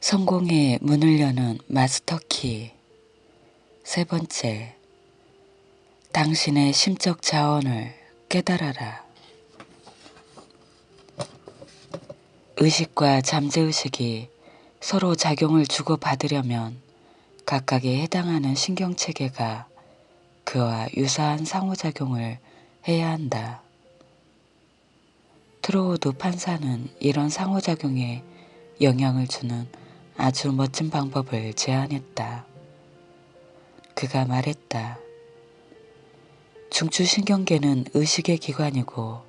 성공의 문을 여는 마스터키. 세 번째, 당신의 심적 자원을 깨달아라. 의식과 잠재의식이 서로 작용을 주고받으려면 각각에 해당하는 신경체계가 그와 유사한 상호작용을 해야 한다. 트로우드 판사는 이런 상호작용에 영향을 주는 아주 멋진 방법을 제안했다. 그가 말했다. 중추신경계는 의식의 기관이고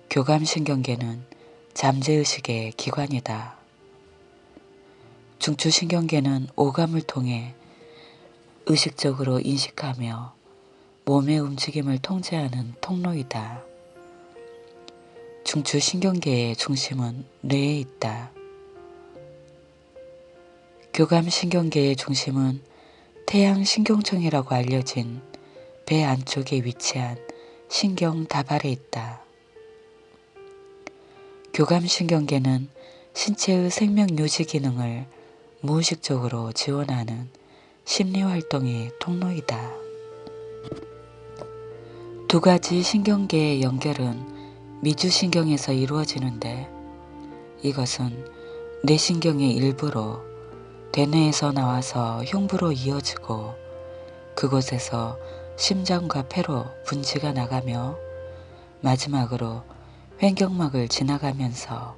교감신경계는 잠재의식의 기관이다. 중추신경계는 오감을 통해 의식적으로 인식하며 몸의 움직임을 통제하는 통로이다. 중추신경계의 중심은 뇌에 있다. 교감신경계의 중심은 태양신경총이라고 알려진 배 안쪽에 위치한 신경다발에 있다. 교감신경계는 신체의 생명유지 기능을 무의식적으로 지원하는 심리활동의 통로이다. 두 가지 신경계의 연결은 미주신경에서 이루어지는데 이것은 뇌신경의 일부로 대뇌에서 나와서 흉부로 이어지고 그곳에서 심장과 폐로 분지가 나가며 마지막으로 횡격막을 지나가면서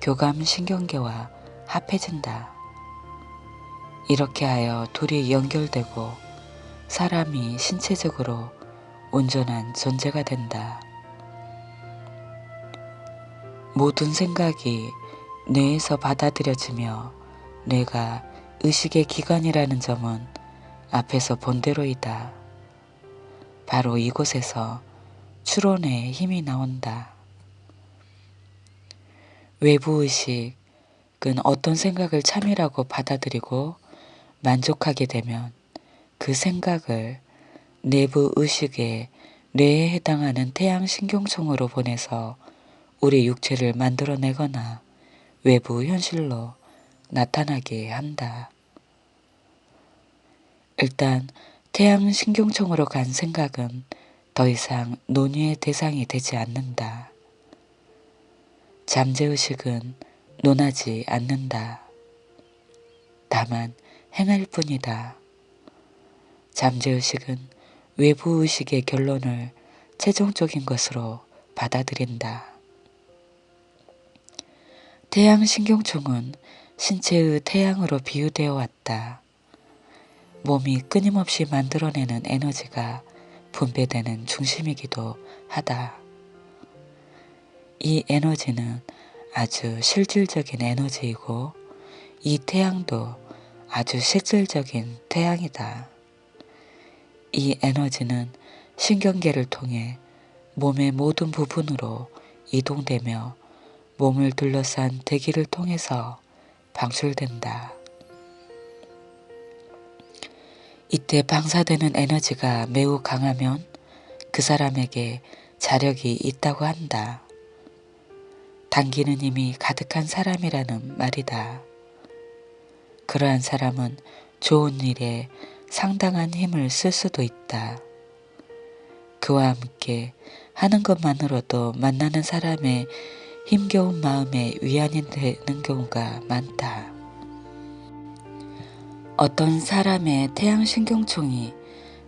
교감신경계와 합해진다. 이렇게 하여 둘이 연결되고 사람이 신체적으로 온전한 존재가 된다. 모든 생각이 뇌에서 받아들여지며 뇌가 의식의 기관이라는 점은 앞에서 본 대로이다. 바로 이곳에서 추론의 힘이 나온다. 외부의식은 어떤 생각을 참이라고 받아들이고 만족하게 되면 그 생각을 내부의식의 뇌에 해당하는 태양신경총으로 보내서 우리 육체를 만들어내거나 외부 현실로 나타나게 한다. 일단 태양신경총으로 간 생각은 더 이상 논의의 대상이 되지 않는다. 잠재의식은 논하지 않는다. 다만 행할 뿐이다. 잠재의식은 외부의식의 결론을 최종적인 것으로 받아들인다. 태양신경총은 신체의 태양으로 비유되어 왔다. 몸이 끊임없이 만들어내는 에너지가 분배되는 중심이기도 하다. 이 에너지는 아주 실질적인 에너지이고 이 태양도 아주 실질적인 태양이다. 이 에너지는 신경계를 통해 몸의 모든 부분으로 이동되며 몸을 둘러싼 대기를 통해서 방출된다. 이때 방사되는 에너지가 매우 강하면 그 사람에게 자력이 있다고 한다. 당기는 힘이 가득한 사람이라는 말이다. 그러한 사람은 좋은 일에 상당한 힘을 쓸 수도 있다. 그와 함께 하는 것만으로도 만나는 사람의 힘겨운 마음에 위안이 되는 경우가 많다. 어떤 사람의 태양신경총이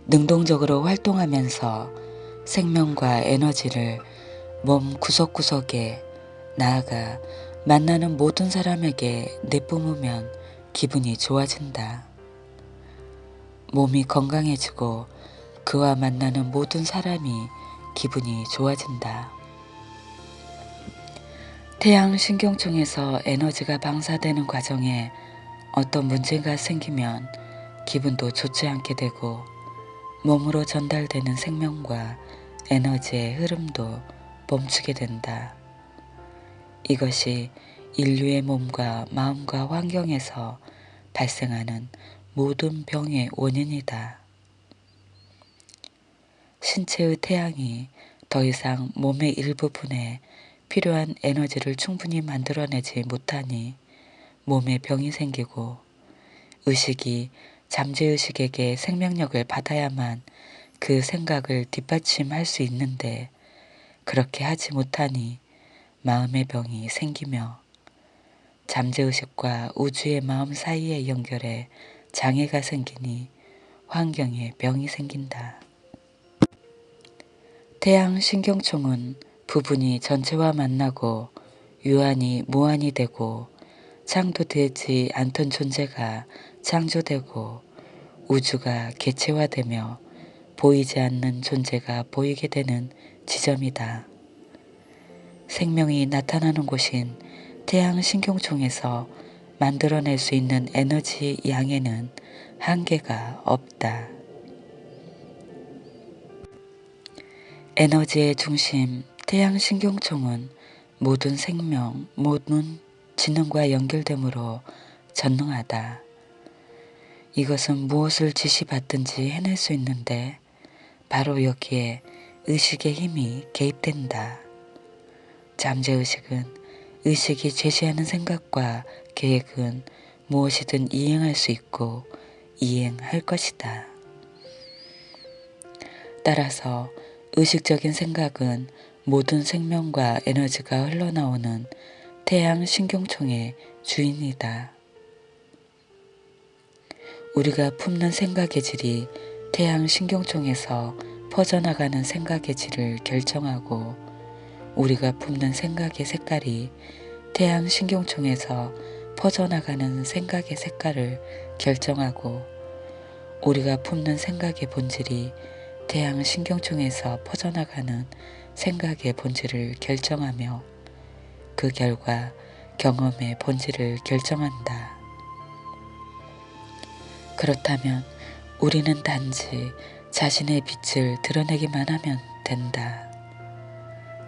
능동적으로 활동하면서 생명과 에너지를 몸 구석구석에 나아가 만나는 모든 사람에게 내뿜으면 기분이 좋아진다. 몸이 건강해지고 그와 만나는 모든 사람이 기분이 좋아진다. 태양신경총에서 에너지가 방사되는 과정에 어떤 문제가 생기면 기분도 좋지 않게 되고 몸으로 전달되는 생명과 에너지의 흐름도 멈추게 된다. 이것이 인류의 몸과 마음과 환경에서 발생하는 모든 병의 원인이다. 신체의 태양이 더 이상 몸의 일부분에 필요한 에너지를 충분히 만들어내지 못하니 몸에 병이 생기고 의식이 잠재의식에게 생명력을 받아야만 그 생각을 뒷받침할 수 있는데 그렇게 하지 못하니 마음의 병이 생기며 잠재의식과 우주의 마음 사이의 연결에 장애가 생기니 환경에 병이 생긴다. 태양 신경총은 부분이 전체와 만나고 유한이 무한이 되고 창조되지 않던 존재가 창조되고 우주가 개체화되며 보이지 않는 존재가 보이게 되는 지점이다. 생명이 나타나는 곳인 태양 신경총에서 만들어낼 수 있는 에너지 양에는 한계가 없다. 에너지의 중심 태양 신경총은 모든 생명, 모든 지능과 연결되므로 전능하다. 이것은 무엇을 지시받든지 해낼 수 있는데 바로 여기에 의식의 힘이 개입된다. 잠재의식은 의식이 제시하는 생각과 계획은 무엇이든 이행할 수 있고 이행할 것이다. 따라서 의식적인 생각은 모든 생명과 에너지가 흘러나오는 태양 신경총의 주인이다. 우리가 품는 생각의 질이 태양 신경총에서 퍼져나가는 생각의 질을 결정하고 우리가 품는 생각의 색깔이 태양 신경총에서 퍼져나가는 생각의 색깔을 결정하고 우리가 품는 생각의 본질이 태양 신경총에서 퍼져나가는 생각의 본질을 결정하며 그 결과 경험의 본질을 결정한다. 그렇다면 우리는 단지 자신의 빛을 드러내기만 하면 된다.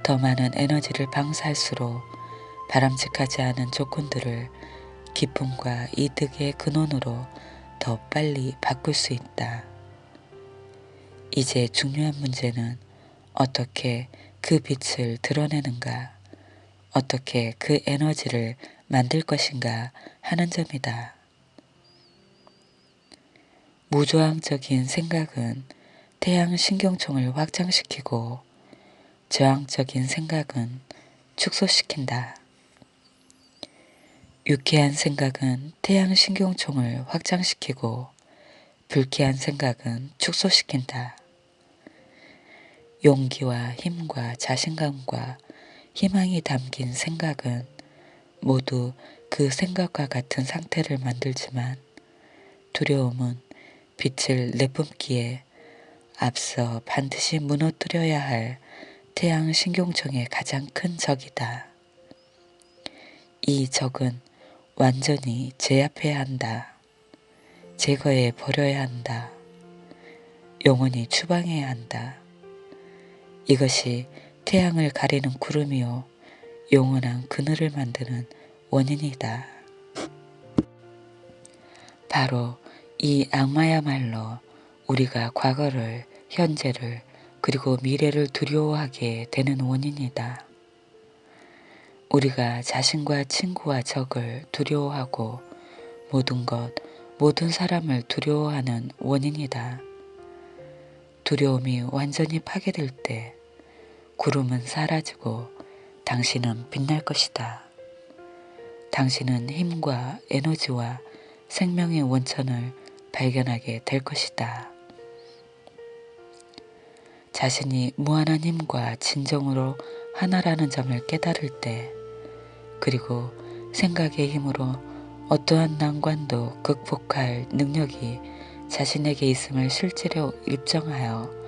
더 많은 에너지를 방사할수록 바람직하지 않은 조건들을 기쁨과 이득의 근원으로 더 빨리 바꿀 수 있다. 이제 중요한 문제는 어떻게 그 빛을 드러내는가, 어떻게 그 에너지를 만들 것인가 하는 점이다. 무저항적인 생각은 태양 신경총을 확장시키고 저항적인 생각은 축소시킨다. 유쾌한 생각은 태양 신경총을 확장시키고 불쾌한 생각은 축소시킨다. 용기와 힘과 자신감과 희망이 담긴 생각은 모두 그 생각과 같은 상태를 만들지만 두려움은 빛을 내뿜기에 앞서 반드시 무너뜨려야 할 태양 신경총의 가장 큰 적이다. 이 적은 완전히 제압해야 한다. 제거해 버려야 한다. 영원히 추방해야 한다. 이것이 태양을 가리는 구름이요 영원한 그늘을 만드는 원인이다. 바로 이 악마야말로 우리가 과거를, 현재를, 그리고 미래를 두려워하게 되는 원인이다. 우리가 자신과 친구와 적을 두려워하고 모든 것, 모든 사람을 두려워하는 원인이다. 두려움이 완전히 파괴될 때 구름은 사라지고 당신은 빛날 것이다. 당신은 힘과 에너지와 생명의 원천을 발견하게 될 것이다. 자신이 무한한 힘과 진정으로 하나라는 점을 깨달을 때, 그리고 생각의 힘으로 어떠한 난관도 극복할 능력이 자신에게 있음을 실제로 입증하여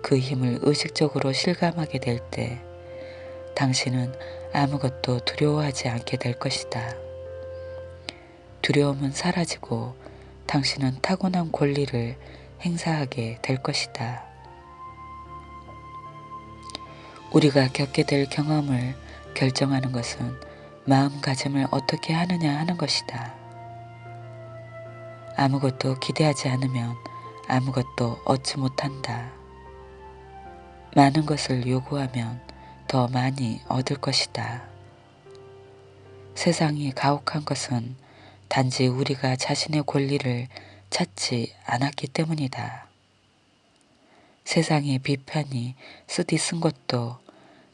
그 힘을 의식적으로 실감하게 될 때 당신은 아무것도 두려워하지 않게 될 것이다. 두려움은 사라지고 당신은 타고난 권리를 행사하게 될 것이다. 우리가 겪게 될 경험을 결정하는 것은 마음가짐을 어떻게 하느냐 하는 것이다. 아무것도 기대하지 않으면 아무것도 얻지 못한다. 많은 것을 요구하면 더 많이 얻을 것이다. 세상이 가혹한 것은 단지 우리가 자신의 권리를 찾지 않았기 때문이다. 세상의 비판이 쓰디 쓴 것도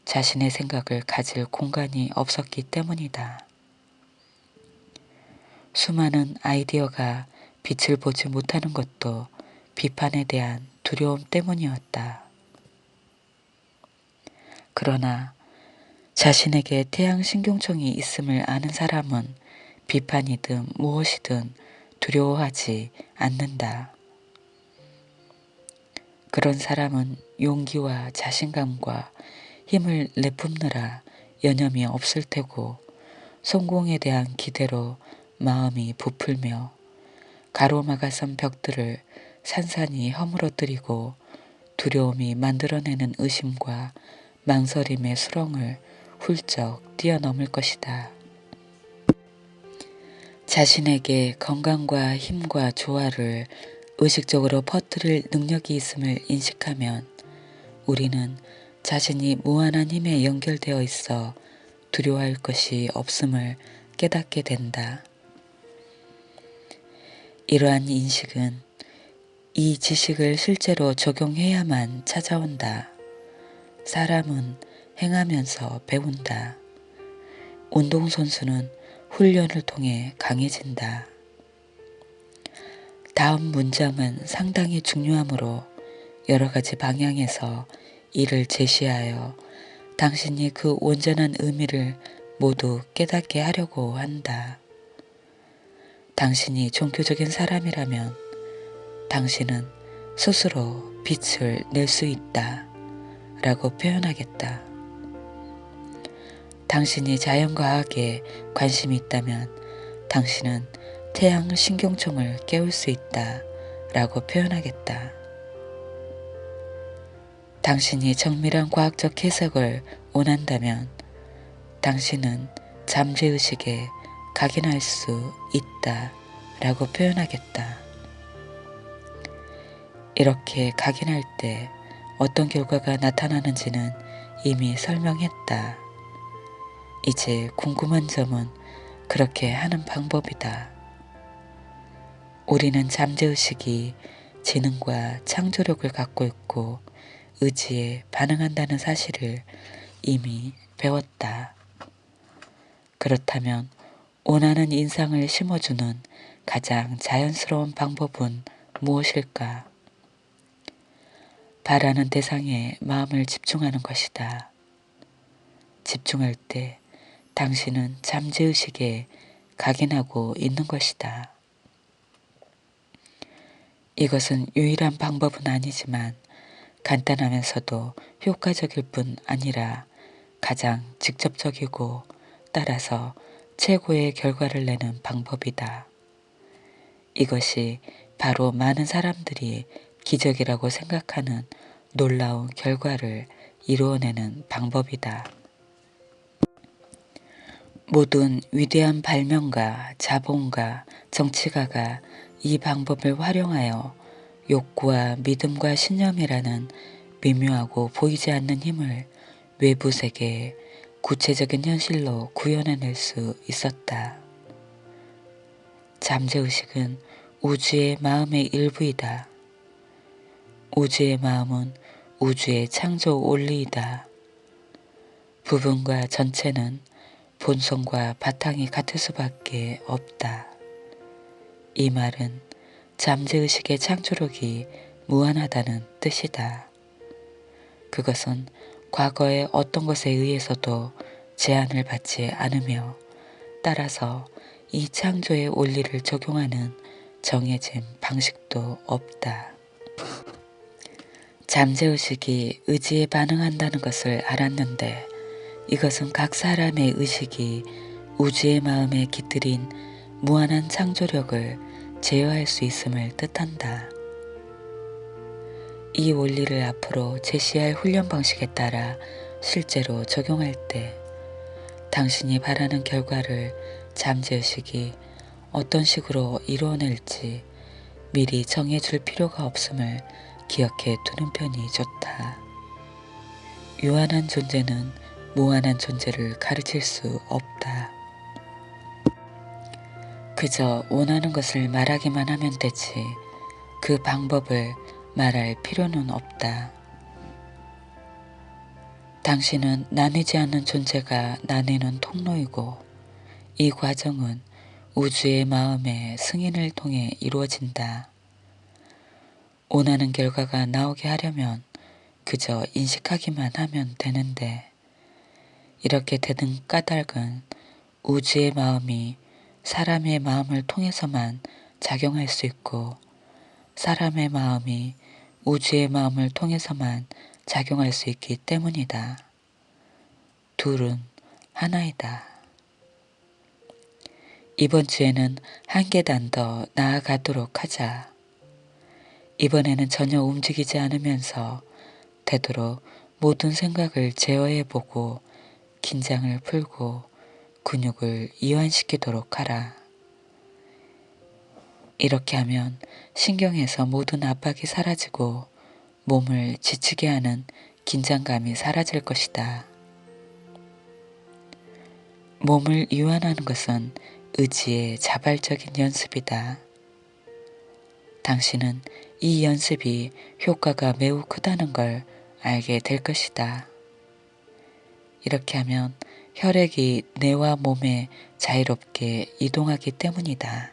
자신의 생각을 가질 공간이 없었기 때문이다. 수많은 아이디어가 빛을 보지 못하는 것도 비판에 대한 두려움 때문이었다. 그러나 자신에게 태양신경총이 있음을 아는 사람은 비판이든 무엇이든 두려워하지 않는다. 그런 사람은 용기와 자신감과 힘을 내뿜느라 여념이 없을 테고 성공에 대한 기대로 마음이 부풀며 가로막아선 벽들을 산산이 허물어뜨리고 두려움이 만들어내는 의심과 망설임의 수렁을 훌쩍 뛰어넘을 것이다. 자신에게 건강과 힘과 조화를 의식적으로 퍼뜨릴 능력이 있음을 인식하면 우리는 자신이 무한한 힘에 연결되어 있어 두려워할 것이 없음을 깨닫게 된다. 이러한 인식은 이 지식을 실제로 적용해야만 찾아온다. 사람은 행하면서 배운다. 운동선수는 훈련을 통해 강해진다. 다음 문장은 상당히 중요하므로 여러 가지 방향에서 이를 제시하여 당신이 그 온전한 의미를 모두 깨닫게 하려고 한다. 당신이 종교적인 사람이라면 당신은 스스로 빛을 낼 수 있다 라고 표현하겠다. 당신이 자연과학에 관심이 있다면 당신은 태양 신경총을 깨울 수 있다 라고 표현하겠다. 당신이 정밀한 과학적 해석을 원한다면 당신은 잠재의식에 각인할 수 있다 라고 표현하겠다. 이렇게 각인할 때 어떤 결과가 나타나는지는 이미 설명했다. 이제 궁금한 점은 그렇게 하는 방법이다. 우리는 잠재의식이 지능과 창조력을 갖고 있고 의지에 반응한다는 사실을 이미 배웠다. 그렇다면 원하는 인상을 심어주는 가장 자연스러운 방법은 무엇일까? 바라는 대상에 마음을 집중하는 것이다. 집중할 때 당신은 잠재의식에 각인하고 있는 것이다. 이것은 유일한 방법은 아니지만 간단하면서도 효과적일 뿐 아니라 가장 직접적이고 따라서 최고의 결과를 내는 방법이다. 이것이 바로 많은 사람들이 기적이라고 생각하는 놀라운 결과를 이루어내는 방법이다. 모든 위대한 발명가, 자본가, 정치가가 이 방법을 활용하여 욕구와 믿음과 신념이라는 미묘하고 보이지 않는 힘을 외부 세계에 구체적인 현실로 구현해낼 수 있었다. 잠재의식은 우주의 마음의 일부이다. 우주의 마음은 우주의 창조 원리이다. 부분과 전체는 본성과 바탕이 같을 수밖에 없다. 이 말은 잠재의식의 창조력이 무한하다는 뜻이다. 그것은 과거의 어떤 것에 의해서도 제한을 받지 않으며 따라서 이 창조의 원리를 적용하는 정해진 방식도 없다. 잠재의식이 의지에 반응한다는 것을 알았는데 이것은 각 사람의 의식이 우주의 마음에 깃들인 무한한 창조력을 제어할 수 있음을 뜻한다. 이 원리를 앞으로 제시할 훈련 방식에 따라 실제로 적용할 때 당신이 바라는 결과를 잠재의식이 어떤 식으로 이루어낼지 미리 정해줄 필요가 없음을 기억해 두는 편이 좋다. 유한한 존재는 무한한 존재를 가르칠 수 없다. 그저 원하는 것을 말하기만 하면 되지 그 방법을 말할 필요는 없다. 당신은 나뉘지 않는 존재가 나뉘는 통로이고 이 과정은 우주의 마음의 승인을 통해 이루어진다. 원하는 결과가 나오게 하려면 그저 인식하기만 하면 되는데 이렇게 되는 까닭은 우주의 마음이 사람의 마음을 통해서만 작용할 수 있고 사람의 마음이 우주의 마음을 통해서만 작용할 수 있기 때문이다. 둘은 하나이다. 이번 주에는 한 계단 더 나아가도록 하자. 이번에는 전혀 움직이지 않으면서 되도록 모든 생각을 제어해보고 긴장을 풀고 근육을 이완시키도록 하라. 이렇게 하면 신경에서 모든 압박이 사라지고 몸을 지치게 하는 긴장감이 사라질 것이다. 몸을 이완하는 것은 의지의 자발적인 연습이다. 당신은 이 연습이 효과가 매우 크다는 걸 알게 될 것이다. 이렇게 하면 혈액이 뇌와 몸에 자유롭게 이동하기 때문이다.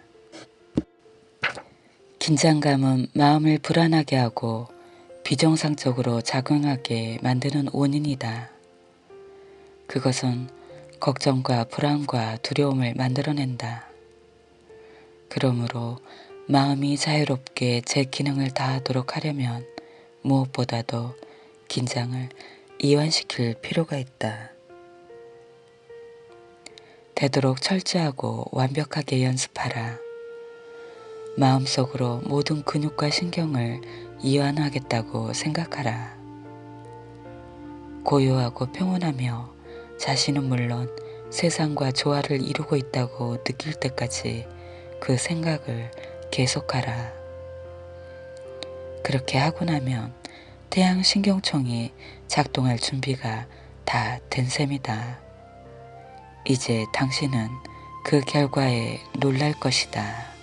긴장감은 마음을 불안하게 하고 비정상적으로 작용하게 만드는 원인이다. 그것은 걱정과 불안과 두려움을 만들어낸다. 그러므로 마음이 자유롭게 제 기능을 다하도록 하려면 무엇보다도 긴장을 이완시킬 필요가 있다. 되도록 철저하고 완벽하게 연습하라. 마음속으로 모든 근육과 신경을 이완하겠다고 생각하라. 고요하고 평온하며 자신은 물론 세상과 조화를 이루고 있다고 느낄 때까지 그 생각을 계속하라. 그렇게 하고 나면 태양신경총이 작동할 준비가 다 된 셈이다. 이제 당신은 그 결과에 놀랄 것이다.